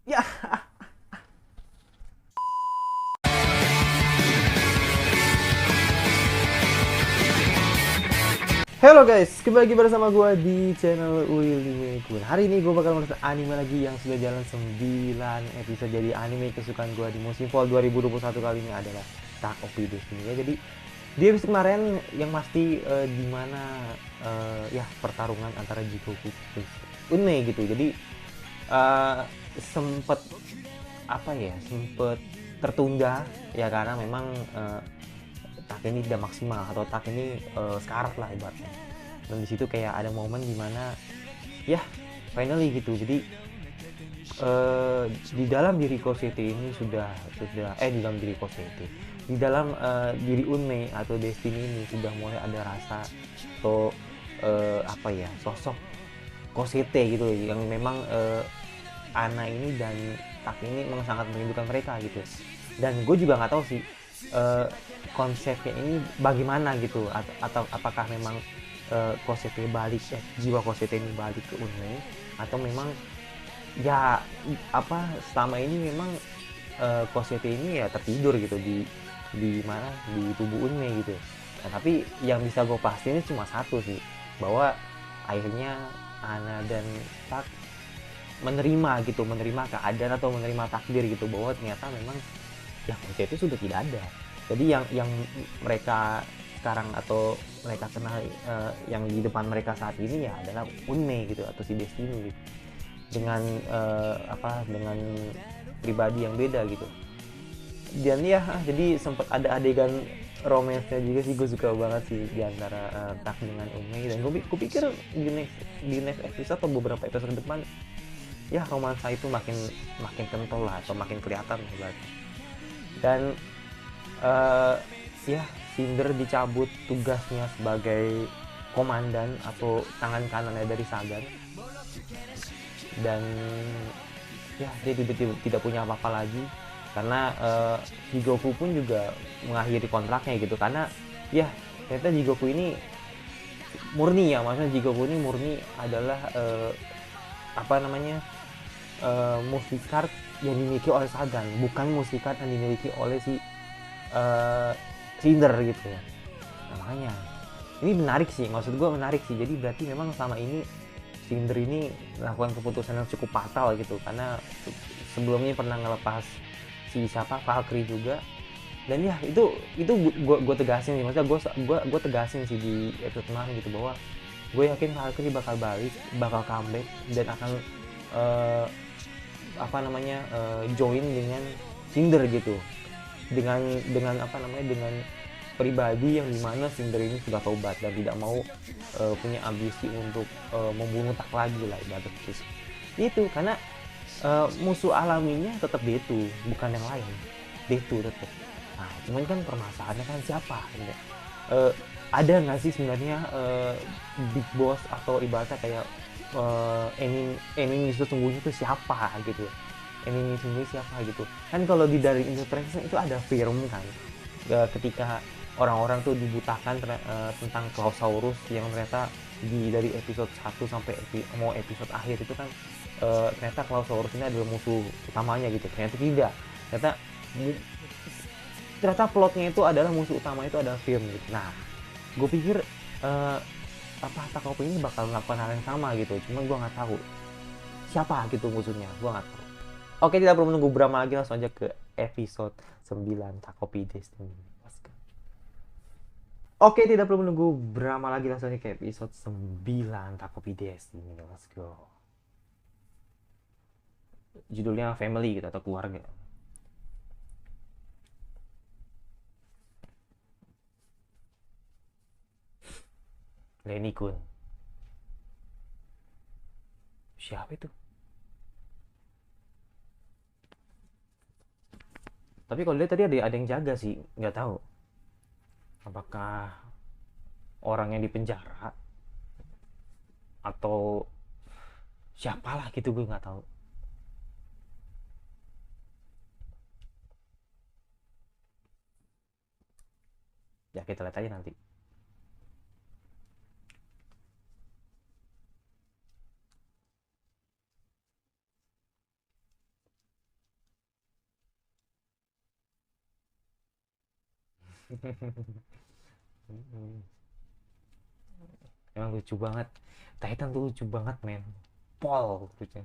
Ya. Halo guys, kembali lagi bersama gue di channel Willy Kun. Hari ini gue bakal merasa anime lagi yang sudah jalan 9 episode. Jadi anime kesukaan gue di musim fall 2021 kali ini adalah Attack of Destiny ya. Jadi di episode kemarin yang pasti di mana ya pertarungan antara Jikoku versus Unmei gitu. Jadi sempet apa ya, sempet tertunda ya karena memang tak ini tidak maksimal atau tak ini sekarat lah ibaratnya. Dan di situ kayak ada momen dimana ya finally gitu. Jadi di dalam diri City ini sudah di dalam diri City, di dalam diri Unmei atau Destiny ini sudah mulai ada rasa atau apa ya, sosok Cosete gitu yang memang Ana ini dan Tak ini memang sangat merindukan mereka gitu. Dan gue juga nggak tahu sih eh, konsepnya ini bagaimana gitu, atau apakah memang Cosete balik, jiwa Cosete ini balik ke Unmei, atau memang ya apa selama ini memang Cosete ini ya tertidur gitu di mana di tubuh Unmei gitu. Nah, tapi yang bisa gue pastiin cuma satu sih, bahwa akhirnya Ana dan Tak menerima gitu, menerima keadaan atau menerima takdir gitu, bahwa ternyata memang ya manusia itu sudah tidak ada. Jadi yang mereka sekarang atau mereka kenal yang di depan mereka saat ini ya adalah Unmei gitu atau si Destiny gitu. Dengan dengan pribadi yang beda gitu. Dan ya jadi sempat ada adegan romansnya juga sih, gue suka banget sih di antara Tak dengan Unmei. Dan gue pikir di next episode atau beberapa episode ke depan ya romansa itu makin makin kental lah atau makin kelihatan lah. Dan eh, ya Cinder dicabut tugasnya sebagai komandan atau tangan kanannya dari Sagan. Dan ya dia tidak punya apa-apa lagi karena Jigoku pun juga mengakhiri kontraknya gitu, karena ya ternyata Jigoku ini murni, ya maksudnya Jigoku ini murni adalah apa namanya, mustikart yang dimiliki oleh Sagan, bukan mustikart yang dimiliki oleh si Cinder gitu. Nah, makanya ini menarik sih, maksud gue menarik sih. Jadi berarti memang selama ini Cinder ini melakukan keputusan yang cukup fatal gitu, karena sebelumnya pernah ngelepas si siapa Valkyrie juga. Dan ya itu gue tegasin sih, maksudnya gue tegasin sih di episode kemarin gitu, bahwa gue yakin Valkyrie bakal balik, bakal comeback, dan akan uh, apa namanya, join dengan Cinder gitu, dengan apa namanya, dengan pribadi yang dimana Cinder ini sudah tobat dan tidak mau punya ambisi untuk membunuh Tak lagi lah ibarat itu. Karena musuh alaminya tetap D2, bukan yang lain. D2 tetap. Nah cuman kan permasalahannya kan siapa gitu. uh, ada nggak sih sebenarnya big boss atau ibaratnya kayak enemy sesungguhnya itu siapa gitu, enemy sendiri siapa gitu kan. Kalau di dari Interpretation itu ada film kan, ketika orang-orang tuh dibutakan tentang Clausaurus yang ternyata dari episode 1 sampai mau episode akhir itu kan ternyata Clausaurus ini adalah musuh utamanya gitu. Ternyata tidak, ternyata ternyata plotnya itu adalah musuh utama itu adalah film gitu. Nah gue pikir uh, apa Takopi ini bakal melakukan hal yang sama gitu, cuman gue nggak tahu siapa gitu musuhnya, gue nggak tahu. Oke, tidak perlu menunggu berapa lagi, langsung aja ke episode 9 Takopi Destiny. Oke, tidak perlu menunggu berapa lagi, langsung aja ke episode 9 Takopi Destiny. Let's go. Judulnya Family gitu atau keluarga. Lenny Kun. Siapa itu? Tapi kalau lihat tadi ada yang jaga sih, nggak tahu. Apakah orang yang di penjara atau siapalah gitu, gue nggak tahu. Ya kita lihat aja nanti. Emang lucu banget. Titan tuh lucu banget men. Pol lucu.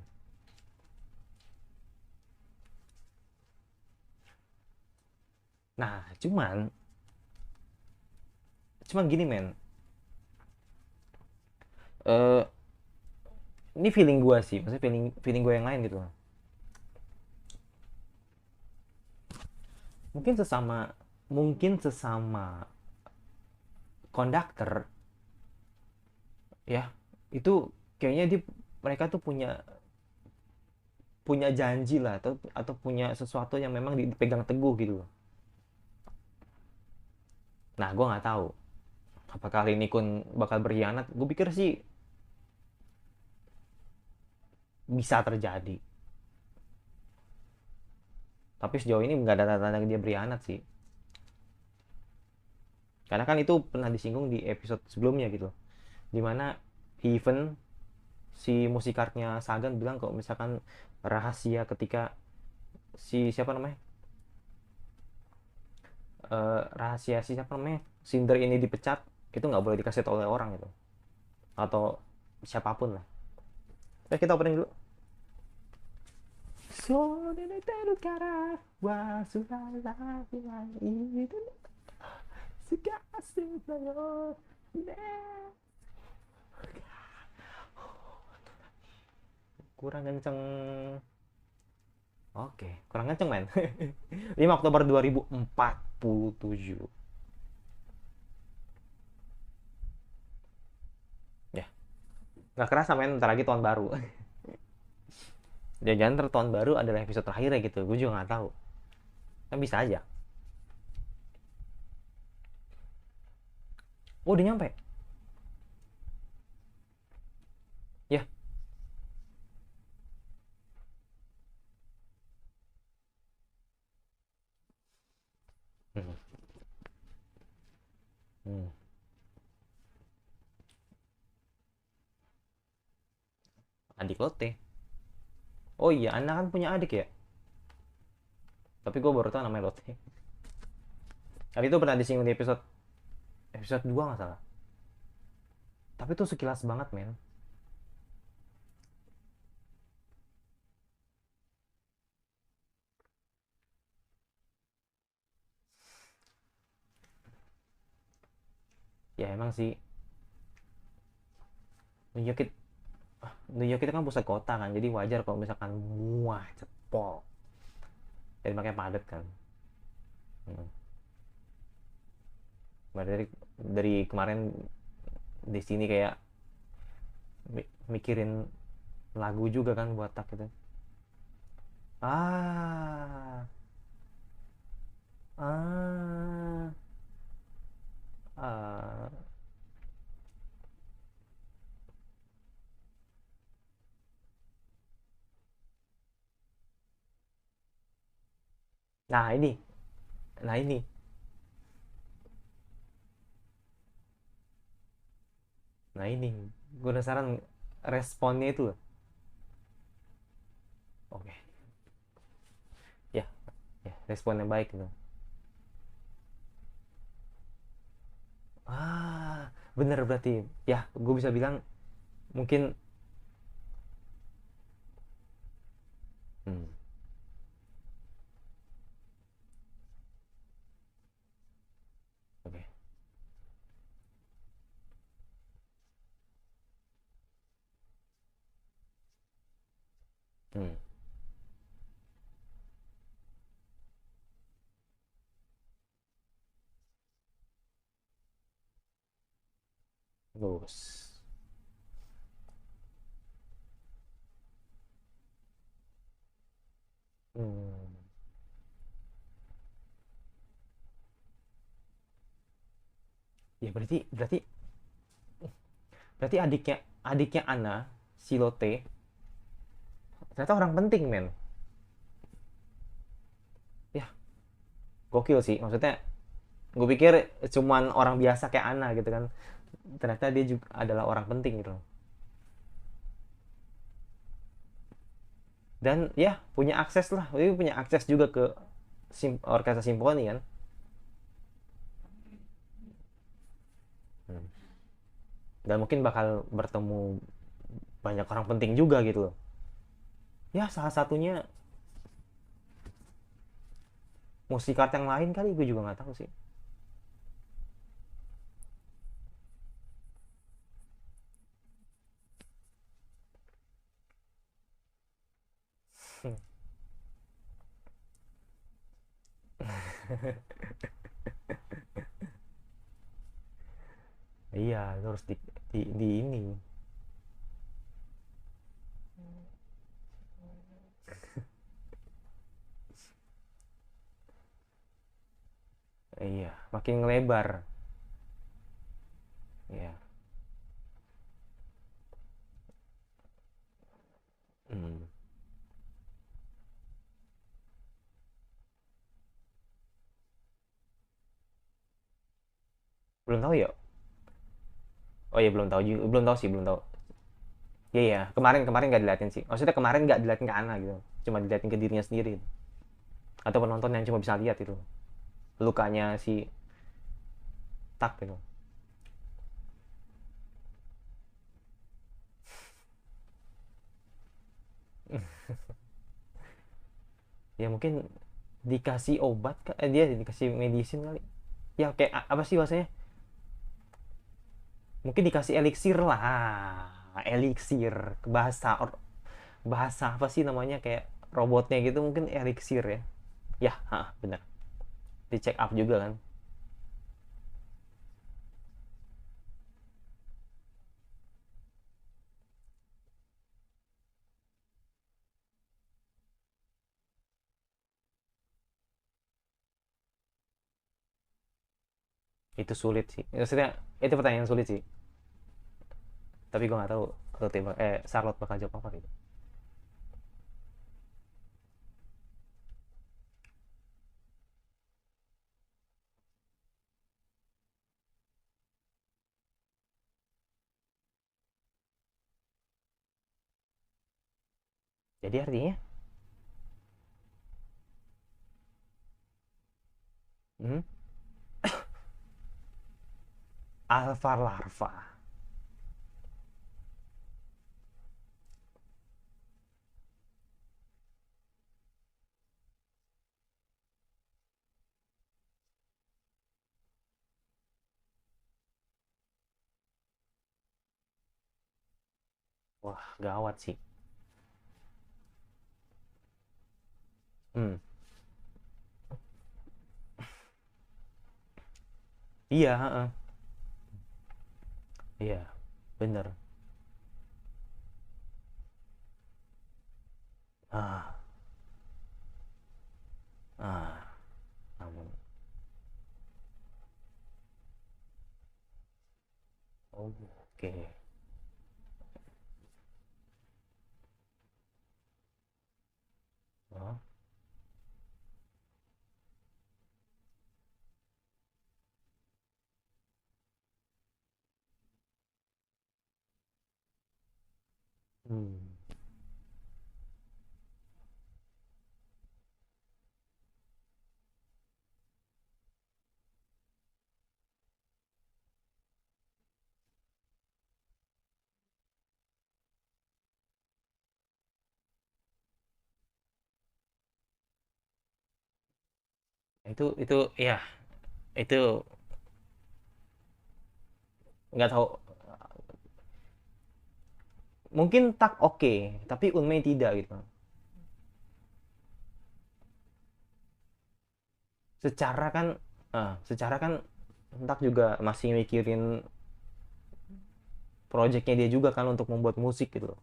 Nah cuman gini men. eh ini feeling gue sih, maksudnya feeling feeling gue yang lain gitu. Mungkin sesama mungkin sesama konduktor ya, itu kayaknya mereka tuh punya punya janji lah, atau punya sesuatu yang memang dipegang teguh gitu loh. Nah gue nggak tahu apakah Lee Kun bakal berkhianat. Gue pikir sih bisa terjadi, tapi sejauh ini nggak ada tanda-tanda dia berkhianat sih, karena kan itu pernah disinggung di episode sebelumnya gitu, dimana even si musikarnya Sagan bilang kalau misalkan rahasia ketika si siapa namanya, rahasia si siapa namanya Cinder ini dipecat, itu nggak boleh dikasih tahu oleh orang gitu, atau siapapun lah. Kita opening dulu. So cara wasulala itu sekasih saya. Kurang kenceng. Oke, kurang kenceng men. 5 Oktober 2047. Ya, nggak kerasa men, ntar lagi tahun baru. Jangan tahun baru adalah episode terakhir ya gitu. Gue juga nggak tahu. Kan bisa aja. Oh, udah nyampe. Ya. Hmm. Hmm. Adik lo teh. Oh iya, Anda kan punya adik ya. Tapi gue baru tahu namanya Lotte. Tapi itu pernah disinggung di episode episode 2 nggak salah. Tapi itu sekilas banget men. Ya emang sih, New York itu, New York itu kan pusat kota kan, jadi wajar kalau misalkan muah cepol. Jadi makanya padat kan. Hmm. Dari kemarin di sini kayak mikirin lagu juga kan buat tak gitu. Ah, ah, ah. Nah ini, nah ini, nah ini, gue penasaran responnya itu. Oke, ya, ya, responnya baik gitu. Ah, bener berarti. Ya, gue bisa bilang mungkin. Hmm, oke. Hmm, bagus. Hmm. Ya berarti berarti berarti adiknya Ana, si Lotte, ternyata orang penting men. Ya, gokil sih. Maksudnya gue pikir cuman orang biasa kayak Ana gitu kan. Ternyata dia juga adalah orang penting gitu. Dan ya punya akses lah. Dia punya akses juga ke orkestra simfoni kan. dan mungkin bakal bertemu banyak orang penting juga gitu loh. Ya salah satunya musikart yang lain kali, gue juga nggak tahu sih. Iya, itu harus di ini. Iya, makin ngelebar. Iya. Hmm. Belum tahu ya. Oh iya, belum tahu juga, belum tahu sih, belum tahu. Iya, iya, kemarin kemarin nggak diliatin sih, maksudnya kemarin nggak diliatin ke Ana gitu, cuma diliatin ke dirinya sendiri, atau penonton yang cuma bisa lihat itu lukanya si Tak gitu. Ya mungkin dikasih obat, dia dikasih medicine kali ya, kayak apa sih bahasanya, mungkin dikasih eliksir lah, eliksir, bahasa bahasa apa sih namanya, kayak robotnya gitu, mungkin eliksir ya. Ya, benar, di check up juga kan. Itu sulit sih, maksudnya itu pertanyaan sulit sih, tapi gue nggak tahu Charlotte bakal jawab apa gitu. Jadi artinya, hmm, alpha larva. Wah, gawat sih. Hmm. Iya, heeh. Iya, bener. Ah, ah, namun, oh, oke. Oh, hmm. Itu ya, itu nggak tahu. Mungkin Tak oke, tapi Unmei tidak gitu. Secara kan, secara kan Tak juga masih mikirin projectnya dia juga kan untuk membuat musik gitu loh.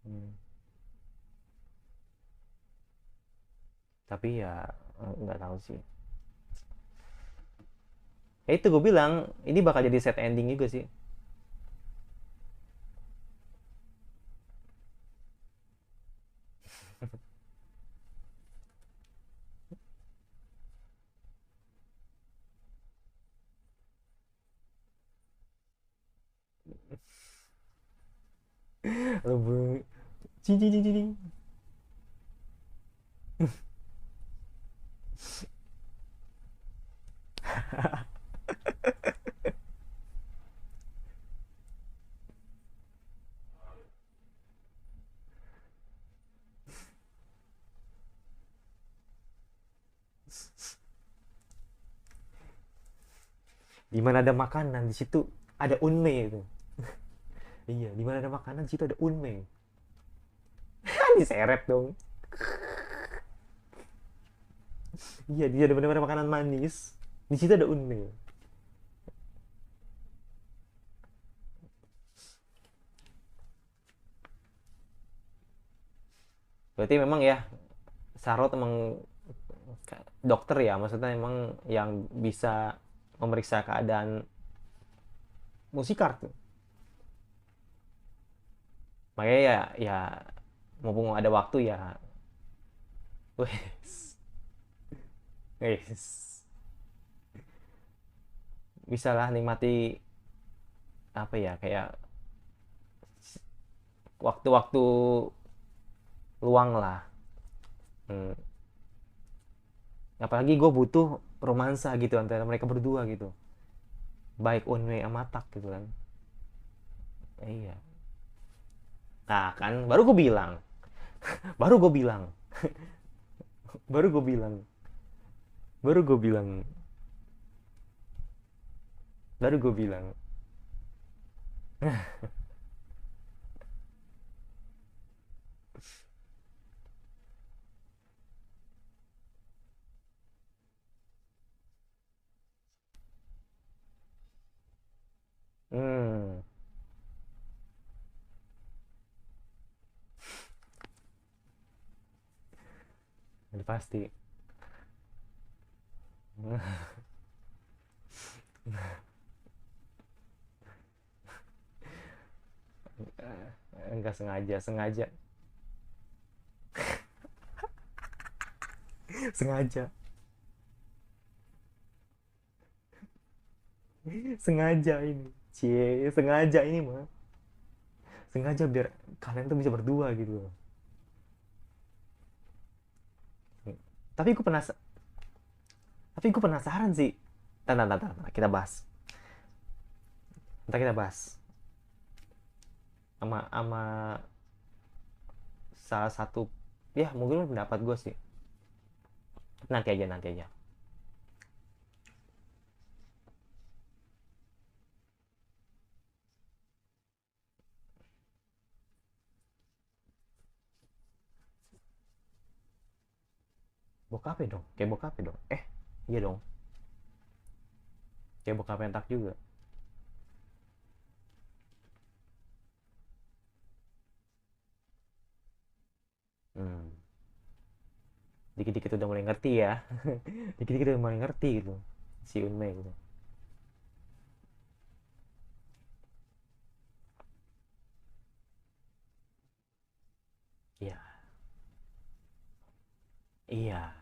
Hmm. Tapi ya, nggak tahu sih. Ya itu gue bilang, ini bakal jadi set ending juga sih. Lebih, cing cing cing cing. Di mana ada makanan, di situ ada unme itu. Iya, di mana ada makanan, di situ ada unme. Diseret dong. Iya, dia ada benar-benar makanan manis. Di situ ada unme. Berarti memang ya, Sarot emang dokter ya, maksudnya emang yang bisa memeriksa keadaan musikar tuh. Makanya ya, ya mumpung ada waktu ya, wes, wes, bisa lah nikmati apa ya, kayak waktu-waktu luang lah. Hmm. Apalagi gue butuh romansa gitu antara mereka berdua gitu, baik Unme sama Tak gitu kan. Iya, nah kan baru gue bilang baru gue bilang baru gue bilang baru gue bilang. Hmm, udah pasti. Enggak sengaja, sengaja, sengaja, sengaja ini, cie, sengaja ini mah, sengaja biar kalian tuh bisa berdua gitu loh. Tapi gue penas, tapi gue penasaran sih. Kita bahas, kita bahas sama salah satu, ya mungkin pendapat gue sih. Nanti aja. Bokapnya dong, kayak bokapnya dong. Iya dong, kayak bokapnya Tak juga. Hmm. Dikit-dikit udah mulai ngerti ya. Dikit-dikit udah mulai ngerti gitu si Unmei gitu. Iya, iya,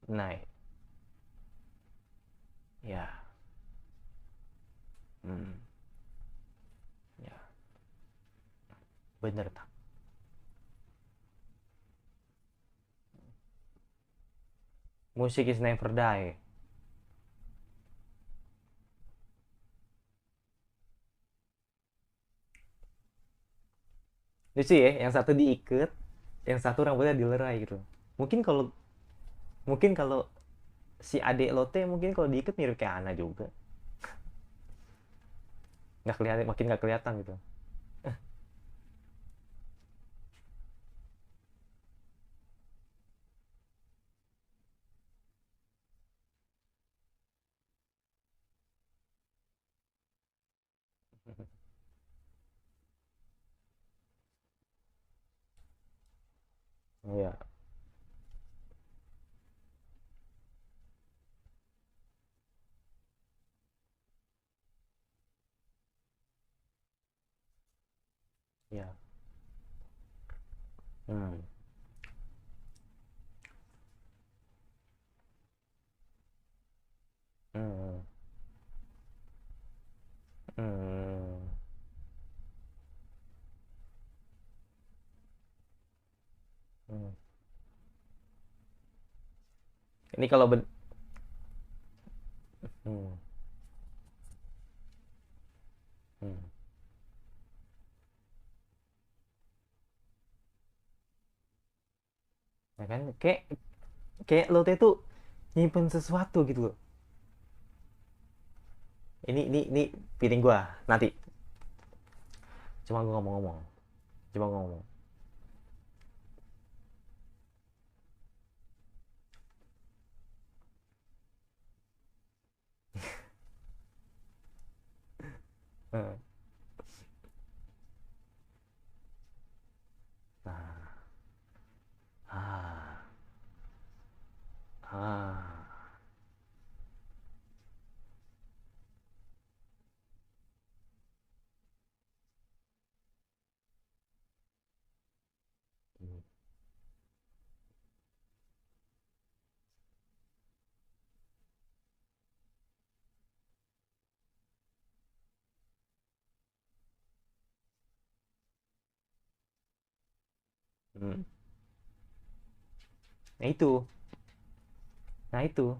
nah, ya, hmm, ya, bener Tak. Musik is never die. Lucu ya, yang satu diikat, yang satu rambutnya dilerai gitu. Mungkin kalau mungkin kalau si adik Lotte mungkin kalau diikat mirip kayak Ana juga. Nggak kelihatan, makin nggak kelihatan gitu. Iya, iya. Hmm. Hmm. Hmm. Hmm. Ini kalau hmm, hmm. Ya kan kayak kayak lo tuh nyimpen sesuatu gitu loh. Ini piring gua nanti. Cuma gua ngomong-ngomong. Coba gua ngomong. Heeh. Nah, ah, ah. Hmm. Nah itu, nah itu,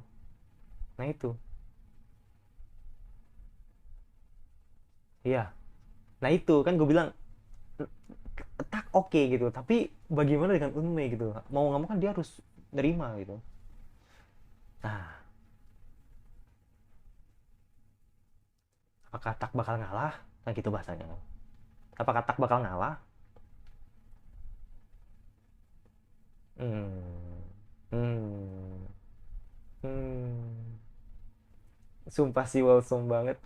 nah itu, iya. Nah itu kan gue bilang tak oke gitu. Tapi bagaimana dengan Unmei gitu? Mau nggak mau kan dia harus nerima gitu. Nah, apakah tak bakal ngalah? Nah gitu bahasanya. Apakah tak bakal ngalah? Hmm, hmm, hmm. Sumpah sih wholesome banget.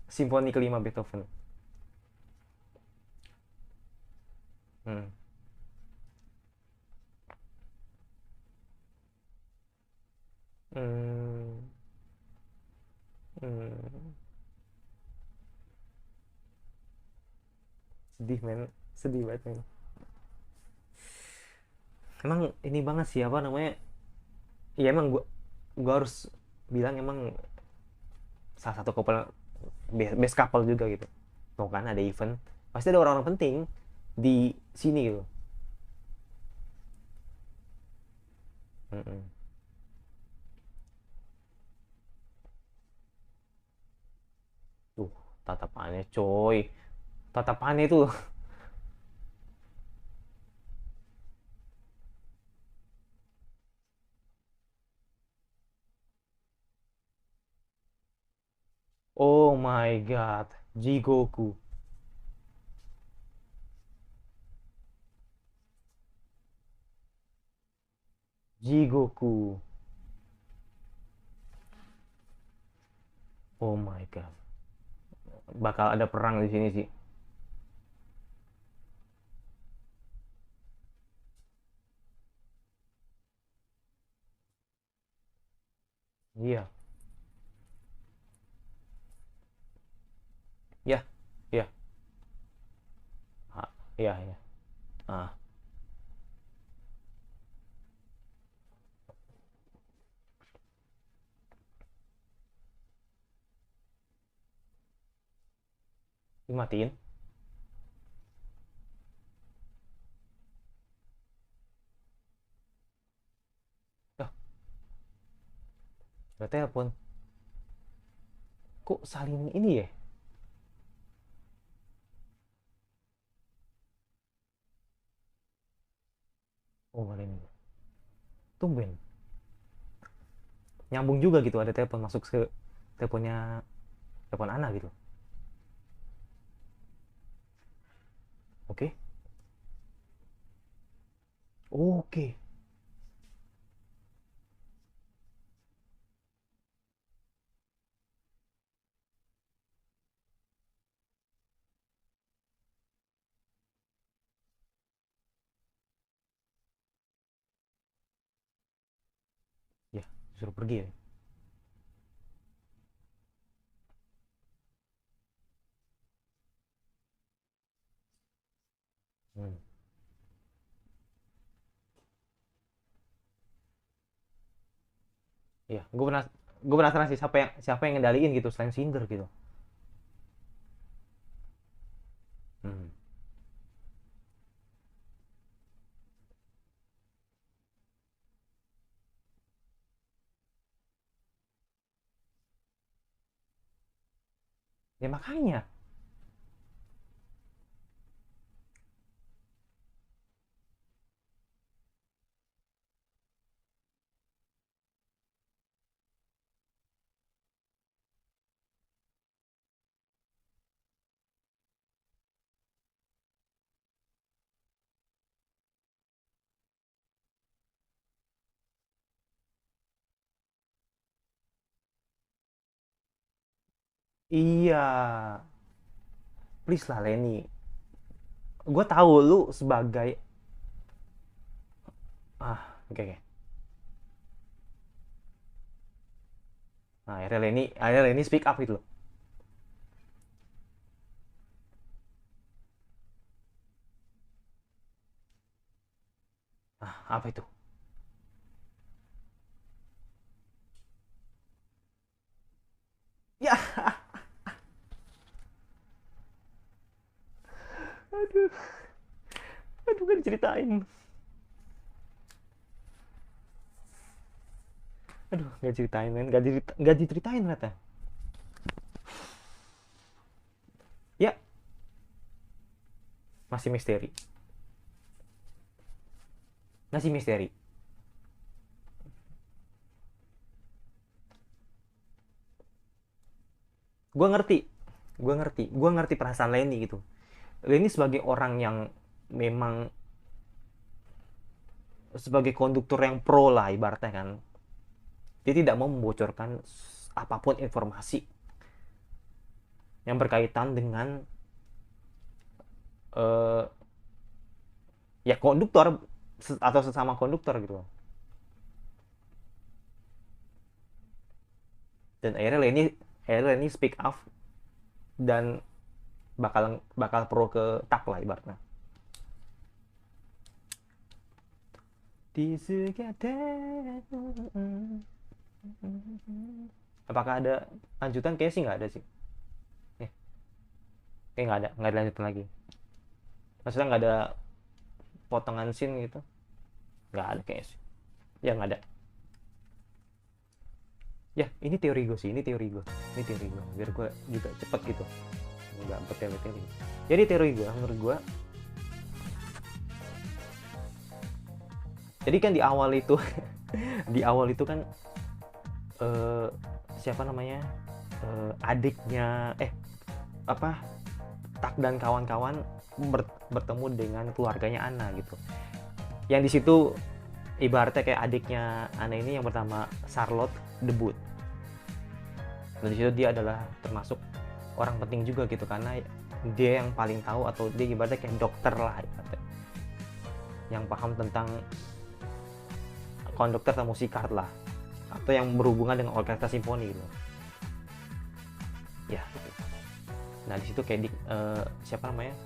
Simfoni kelima Beethoven. Hmm, hmm, hmm. Sedih men, sedih banget men. Emang ini banget sih apa namanya? Ya emang gua harus bilang emang salah satu couple best couple juga gitu. Tuh kan ada event, pasti ada orang-orang penting di sini gitu. Mm-mm. Tuh, tatapannya coy. Tatapannya itu. Oh my god. Jigoku. Jigoku. Oh my god. Bakal ada perang di sini sih. Iya. Ya. Iya. Ah, iya, iya. Ah, dimatiin. Oh, udah telepon. Kok saling ini ya? Oh, mana ini? Tumben. Nyambung juga gitu ada telepon masuk ke teleponnya telepon Ana gitu. Oke. Oke. Ya, suruh pergi ya. Hmm. Iya, gue penasaran sih siapa yang ngendaliin gitu selain Cinder gitu. Hmm. Ya makanya. Iya, please lah Lenny. Gue tahu lu sebagai oke oke. Nah, akhirnya Lenny speak up gitu loh. Ah, apa itu? Ya, aduh, aduh gak diceritain. Aduh, gak ceritain men, gak diceritain ternyata. Ya, masih misteri. Masih misteri. Gue ngerti, gue ngerti perasaan Lenny gitu. Lenny sebagai orang yang memang sebagai konduktor yang pro lah ibaratnya kan, dia tidak mau membocorkan apapun informasi yang berkaitan dengan uh, ya konduktor atau sesama konduktor gitu. Dan akhirnya Lenny speak up dan bakal bakal pro ke tak lah ibaratnya. Apakah ada lanjutan? Kayaknya sih nggak ada sih. Eh, kayak nggak ada lanjutan lagi. Maksudnya nggak ada potongan scene gitu? Nggak ada kayaknya sih. Ya nggak ada. Ya ini teori gue sih, ini teori gue. Biar gue juga cepet gitu, nggak bertele-tele. Jadi teori gue, menurut gue, jadi kan di awal itu di awal itu kan eh, siapa namanya adiknya apa Tak dan kawan-kawan bertemu dengan keluarganya Ana gitu. Yang di situ ibaratnya kayak adiknya Ana ini yang pertama Charlotte debut. Dan di situ dia adalah termasuk orang penting juga gitu karena dia yang paling tahu atau dia ibaratnya kayak dokter lah ibaratnya. Yang paham tentang konduktor atau musikart lah atau yang berhubungan dengan orkestra simfoni gitu. Ya. Nah, di situ kayak siapa namanya?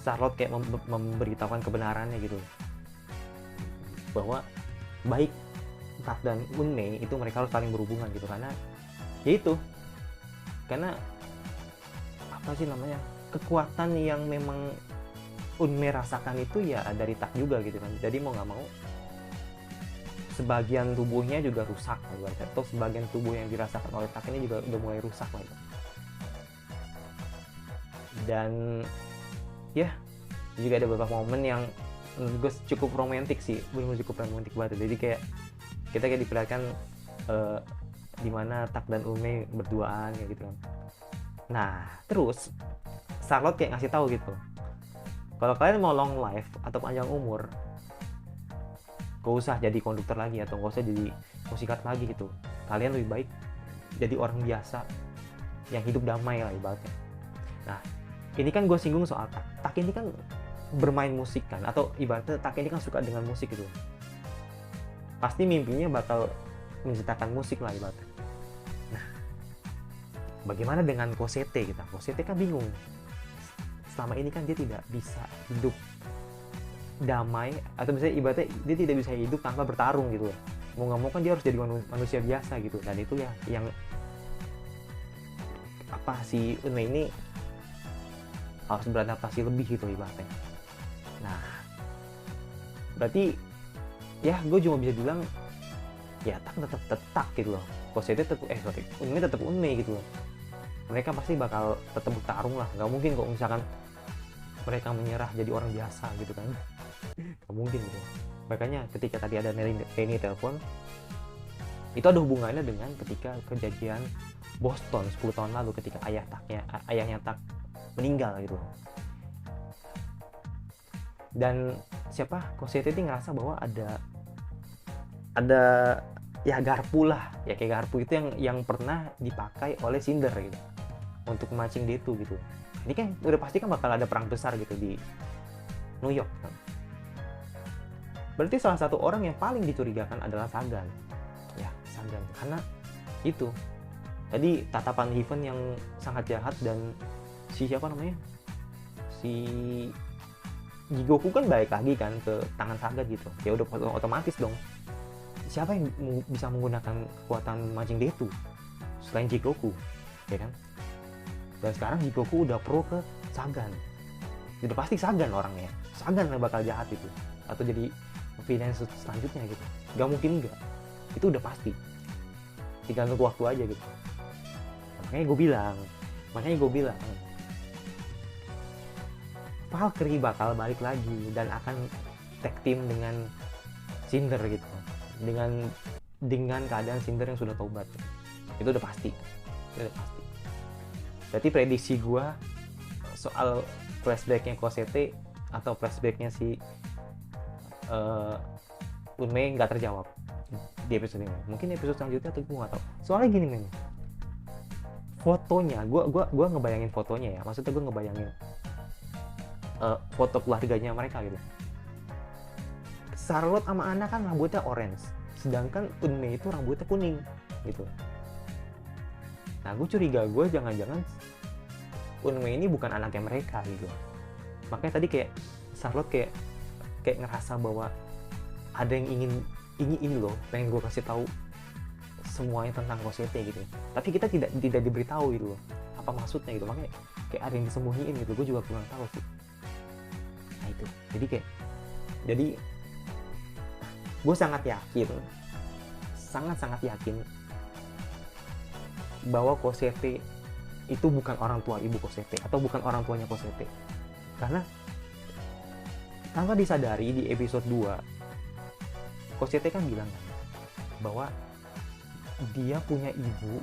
Charlotte kayak memberitahukan kebenarannya gitu. Bahwa baik Tak dan Unmei itu mereka harus saling berhubungan gitu karena ya itu. Karena apa sih namanya? Kekuatan yang memang Unmei rasakan itu ya dari Tak juga gitu kan. Jadi mau nggak mau sebagian tubuhnya juga rusak atau sebagian tubuh yang dirasakan oleh Tak ini juga udah mulai rusak lah gitu. Dan ya juga ada beberapa momen yang menurut gue cukup romantis sih, benar-benar cukup romantis banget. Jadi kayak kita kayak diperlihatkan di mana Tak dan Unmei berduaan kayak gitu kan. Nah terus Charlotte kayak ngasih tahu gitu, kalau kalian mau long life atau panjang umur, gak usah jadi konduktor lagi atau gak usah jadi musikart lagi gitu. Kalian lebih baik jadi orang biasa yang hidup damai lah ibaratnya. Nah ini kan gue singgung soal Tak. Tak ini kan bermain musik kan, atau ibaratnya Tak ini kan suka dengan musik gitu. Pasti mimpinya bakal menciptakan musik lah ibaratnya. Nah, bagaimana dengan Cosette kita? Cosette kan bingung. Selama ini kan dia tidak bisa hidup damai, atau misalnya ibaratnya dia tidak bisa hidup tanpa bertarung gitu. Mau nggak mau kan dia harus jadi manusia biasa gitu. Dan itu ya yang apa si Unmei ini harus beradaptasi lebih gitu ibaratnya. Nah, berarti ya gue cuma bisa bilang ya Tak tetap gitu loh. Cosette tetap Unmei tetap Unmei gitu loh. mereka pasti bakal tetap bertarung lah. Nggak mungkin kok misalkan mereka menyerah jadi orang biasa gitu kan. Nggak mungkin gitu. Makanya ketika tadi ada Penny telepon, itu ada hubungannya dengan ketika kejadian Boston 10 tahun lalu ketika ayahnya Tak meninggal gitu. Dan Cosette ngerasa bahwa ada ya garpu lah, ya kayak garpu itu yang pernah dipakai oleh Cinder gitu untuk memancing Detu gitu. Ini kan udah pasti kan bakal ada perang besar gitu di New York kan. Berarti salah satu orang yang paling dicurigakan adalah Sagan. Ya, Sagan. Karena itu tadi tatapan Heaven yang sangat jahat, dan si Jigoku kan balik lagi kan ke tangan Sagan gitu. Ya udah otomatis dong. Siapa yang bisa menggunakan kekuatan mancing Detu selain Jigoku, ya kan? Dan sekarang Jigoku udah pro ke Sagan. Udah pasti Sagan orangnya. Sagan yang bakal jahat itu, atau jadi villain selanjutnya gitu. Gak mungkin enggak. Itu udah pasti. Tinggal nunggu waktu aja gitu. Makanya gue bilang Valkyrie bakal balik lagi dan akan tag team dengan Cinder gitu. Dengan keadaan Cinder yang sudah tobat. Itu udah pasti. Berarti prediksi gue soal flashbacknya Cosette atau flashbacknya si Unmei nggak terjawab di episode ini. Mungkin episode selanjutnya atau gue nggak tahu. Soalnya gini men, fotonya gue ngebayangin fotonya ya. Maksudnya gue ngebayangin foto keluarganya mereka gitu. Charlotte sama Anna kan rambutnya orange, sedangkan Unmei itu rambutnya kuning gitu. Nah gue curiga jangan-jangan Unmei ini bukan anaknya mereka gitu. Makanya tadi kayak Charlotte kayak ngerasa bahwa ada yang ingin ini loh, pengen gue kasih tahu semuanya tentang Cosette gitu. Tapi kita tidak diberitahu gitu loh, apa maksudnya gitu. Makanya kayak ada yang disembunyiin gitu. Gue juga kurang tahu sih. Nah itu. Jadi gue sangat yakin bahwa Cosette itu bukan orang tua ibu Cosette atau bukan orang tuanya Cosette. Karena tanpa disadari di episode 2 Cosette kan bilang bahwa dia punya ibu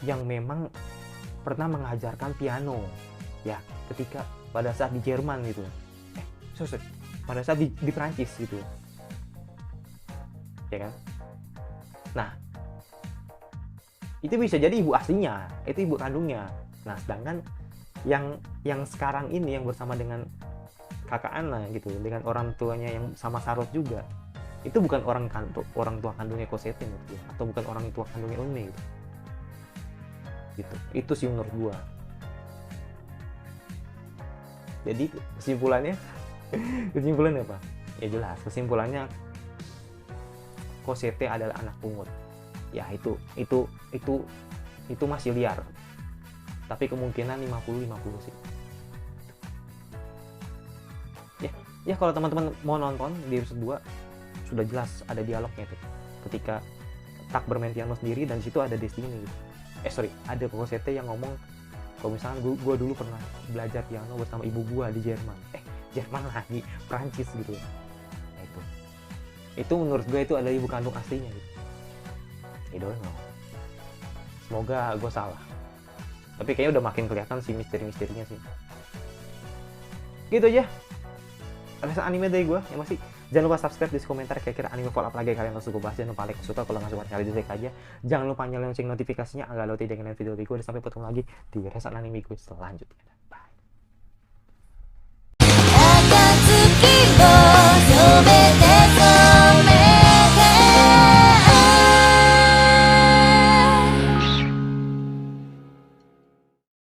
yang memang pernah mengajarkan piano ya ketika pada saat di Jerman gitu. Pada saat di Prancis gitu. Ya kan? Nah, itu bisa jadi ibu aslinya, itu ibu kandungnya. Nah, sedangkan yang sekarang ini yang bersama dengan kakak Anna gitu, dengan orang tuanya yang sama Charlotte juga, itu bukan orang tua kandungnya Cosette menurut gua, atau bukan orang tua kandungnya Unmei gitu. Itu sih menurut gua. Jadi kesimpulannya apa? Ya jelas, kesimpulannya Cosette adalah anak pungut. Ya itu masih liar. Tapi kemungkinan 50-50 sih. Ya kalau teman-teman mau nonton di episode 2 sudah jelas ada dialognya tuh. Ketika Tak bermain piano sendiri dan di situ ada Destiny gitu. Ada Cosette yang ngomong kalau misalnya gue dulu pernah belajar piano bersama ibu gue di Jerman. Jerman lagi, Prancis gitu. Nah itu menurut gue itu adalah ibu kandung aslinya gitu. I don't know. Semoga gue salah. Tapi kayaknya udah makin kelihatan sih misteri-misterinya sih. Gitu aja rasa anime dari gue yang masih. Jangan lupa subscribe, di komentar kira-kira anime follow up lagi kalian harus gue bahas. Jangan lupa like, suka, kalau nggak suka kali dislike aja. Jangan lupa nyalain lonceng notifikasinya agar lo tidak ngeliat video dari gue. Dan sampai ketemu lagi di rasa anime gue selanjutnya.